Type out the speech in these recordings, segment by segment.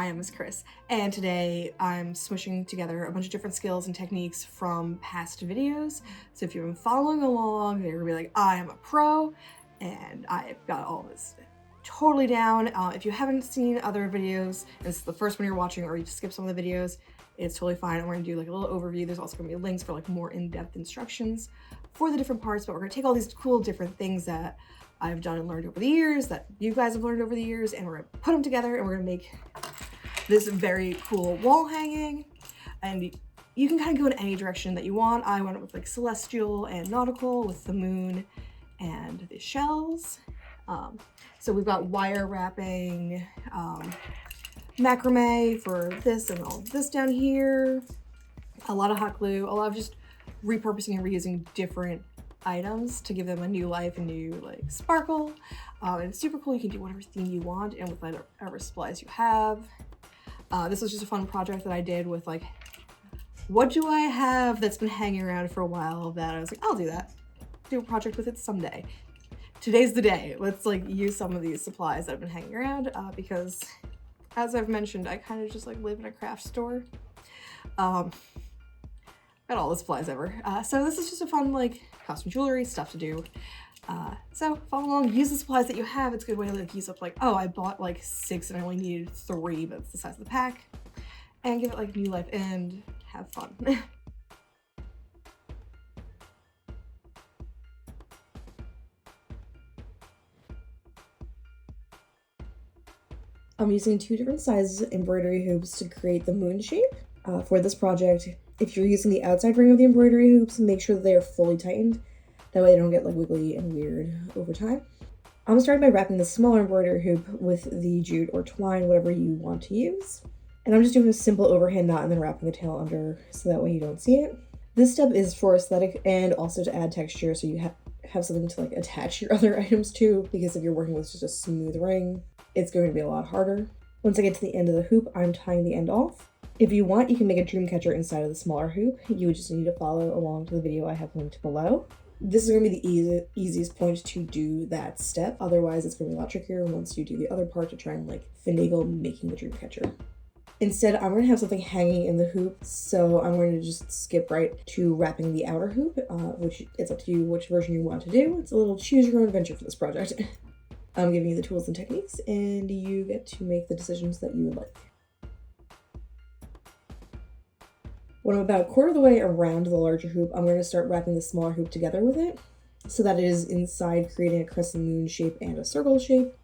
am Miss Chris, and today I'm smooshing together a bunch of different skills and techniques from past videos. So if you've been following along, you're gonna be like, I am a pro, and I've got all this totally down. If you haven't seen other videos, and this is the first one you're watching, or you just skip some of the videos, it's totally fine. We're gonna do like a little overview. There's also gonna be links for like more in-depth instructions for the different parts, but we're gonna take all these cool different things that I've done and learned over the years, that you guys have learned over the years, and we're gonna put them together and we're gonna make this very cool wall hanging. And you can kind of go in any direction that you want. I went with like Celestial and Nautical with the moon and the shells. So we've got wire wrapping, macrame for this and all this down here, a lot of hot glue, a lot of just repurposing and reusing different items to give them a new life, a new like sparkle. And it's super cool. You can do whatever theme you want and with whatever supplies you have. This was just a fun project that I did with like, what do I have that's been hanging around for a while that I was like, I'll do that. Do a project with it someday. Today's the day. Let's like use some of these supplies that have been hanging around because as I've mentioned, I kind of just like live in a craft store. Got all the supplies ever. So this is just a fun like costume jewelry stuff to do. So follow along, use the supplies that you have. It's a good way to like use up like, oh, I bought like 6 and I only needed 3, but it's the size of the pack. And give it like new life and have fun. I'm using 2 different sizes of embroidery hoops to create the moon shape for this project. If you're using the outside ring of the embroidery hoops, make sure that they are fully tightened. That way they don't get like wiggly and weird over time. I'm starting by wrapping the smaller embroidery hoop with the jute or twine, whatever you want to use. And I'm just doing a simple overhand knot and then wrapping the tail under so that way you don't see it. This step is for aesthetic and also to add texture so you have something to like attach your other items to, because if you're working with just a smooth ring, it's going to be a lot harder. Once I get to the end of the hoop, I'm tying the end off. If you want, you can make a dream catcher inside of the smaller hoop. You would just need to follow along to the video I have linked below. This is going to be the easiest point to do that step. Otherwise, it's going to be a lot trickier once you do the other part to try and like finagle making the dream catcher. Instead, I'm going to have something hanging in the hoop, so I'm going to just skip right to wrapping the outer hoop, which it's up to you which version you want to do. It's a little choose your own adventure for this project. I'm giving you the tools and techniques, and you get to make the decisions that you would like. When I'm about a quarter of the way around the larger hoop, I'm going to start wrapping the smaller hoop together with it so that it is inside, creating a crescent moon shape and a circle shape.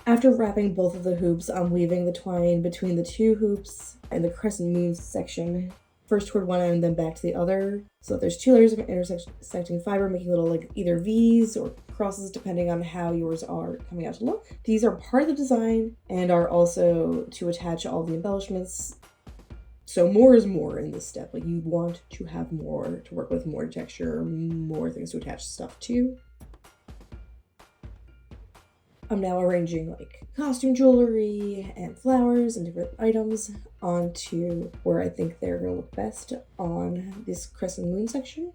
After wrapping both of the hoops, I'm weaving the twine between the 2 hoops and the crescent moon section, first toward one end, then back to the other. So that there's 2 layers of intersecting fiber, making little like either V's or crosses depending on how yours are coming out to look. These are part of the design and are also to attach all the embellishments. So more is more in this step. Like you want to have more to work with, more texture, more things to attach stuff to. I'm now arranging like costume jewelry and flowers and different items onto where I think they're going to look best on this crescent moon section.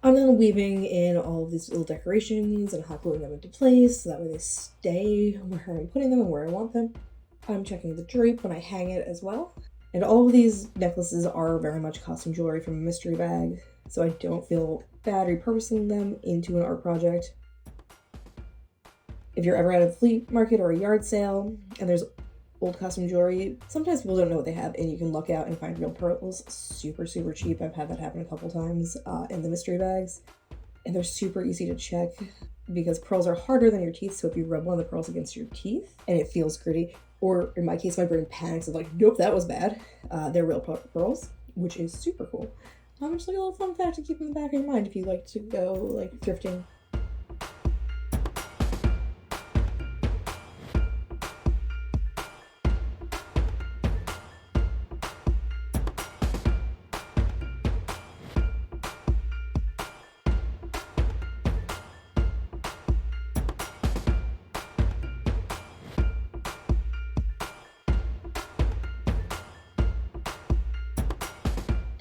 I'm then weaving in all of these little decorations and hot gluing them into place so that way they stay where I'm putting them and where I want them. I'm checking the drape when I hang it as well. And all of these necklaces are very much costume jewelry from a mystery bag, so I don't feel bad repurposing them into an art project. If you're ever at a flea market or a yard sale and there's old costume jewelry, sometimes people don't know what they have and you can luck out and find real pearls super cheap. I've had that happen a couple times in the mystery bags, and they're super easy to check because pearls are harder than your teeth. So if you rub one of the pearls against your teeth and it feels gritty, or in my case, my brain panics of like, nope, that was bad. They're real pearls, which is super cool. Just like a little fun fact to keep in the back of your mind if you like to go like thrifting.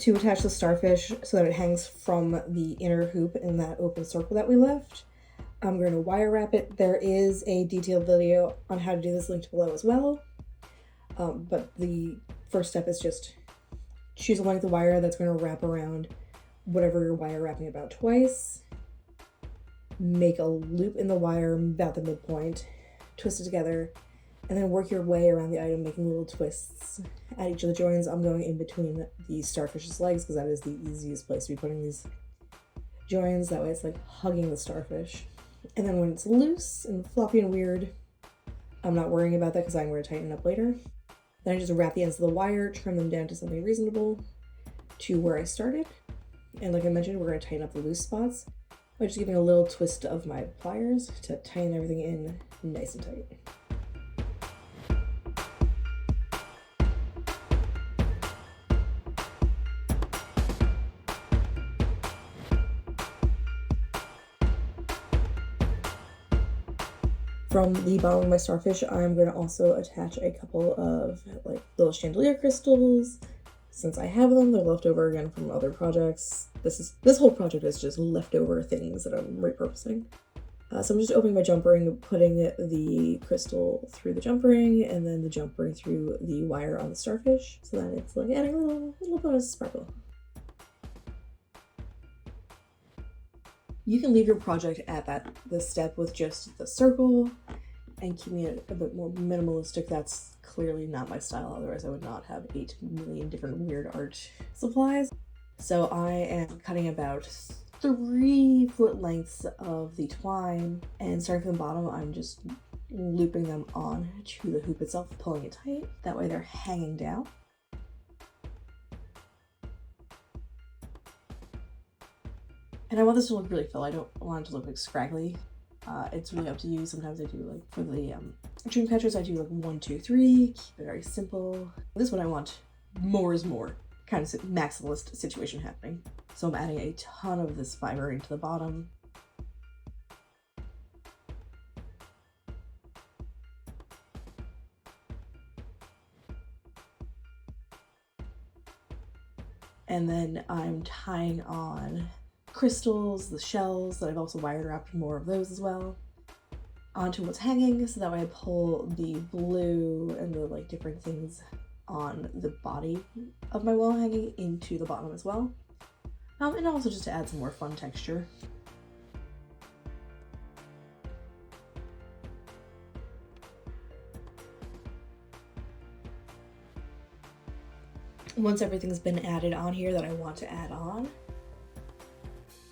to attach the starfish so that it hangs from the inner hoop in that open circle that we left. I'm going to wire wrap it. There is a detailed video on how to do this linked below as well. But the first step is just choose a length of wire that's going to wrap around whatever you're wire wrapping about twice. Make a loop in the wire about the midpoint, twist it together, and then work your way around the item, making little twists at each of the joins. I'm going in between the starfish's legs because that is the easiest place to be putting these joins. That way it's like hugging the starfish. And then when it's loose and floppy and weird, I'm not worrying about that because I'm going to tighten it up later. Then I just wrap the ends of the wire, trim them down to something reasonable to where I started. And like I mentioned, we're going to tighten up the loose spots by just giving a little twist of my pliers to tighten everything in nice and tight. From the bottom of my starfish, I'm going to also attach a couple of like little chandelier crystals. Since I have them, they're left over again from other projects. This whole project is just leftover things that I'm repurposing. So I'm just opening my jump ring, putting the crystal through the jump ring, and then the jump ring through the wire on the starfish, so that it's like adding a little bonus sparkle. You can leave your project at this step with just the circle and keeping it a bit more minimalistic. That's clearly not my style, otherwise I would not have 8 million different weird art supplies. So I am cutting about 3 foot lengths of the twine, and starting from the bottom, I'm just looping them on to the hoop itself, pulling it tight. That way they're hanging down. And I want this to look really full. I don't want it to look like scraggly. It's really up to you. Sometimes I do like for the dream catchers, I do like 1, 2, 3. Keep it very simple. This one I want more is more kind of maximalist situation happening. So I'm adding a ton of this fiber into the bottom. And then I'm tying on crystals, the shells that I've also wire wrapped, more of those as well, onto what's hanging, so that way I pull the blue and the like different things on the body of my wall hanging into the bottom as well, and also just to add some more fun texture. Once everything's been added on here that I want to add on,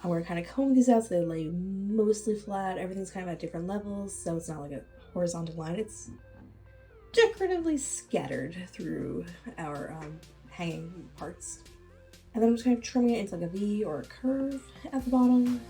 I'm going to kind of comb these out so they lay mostly flat. Everything's kind of at different levels, so it's not like a horizontal line. It's decoratively scattered through our hanging parts. And then I'm just kind of trimming it into like a V or a curve at the bottom.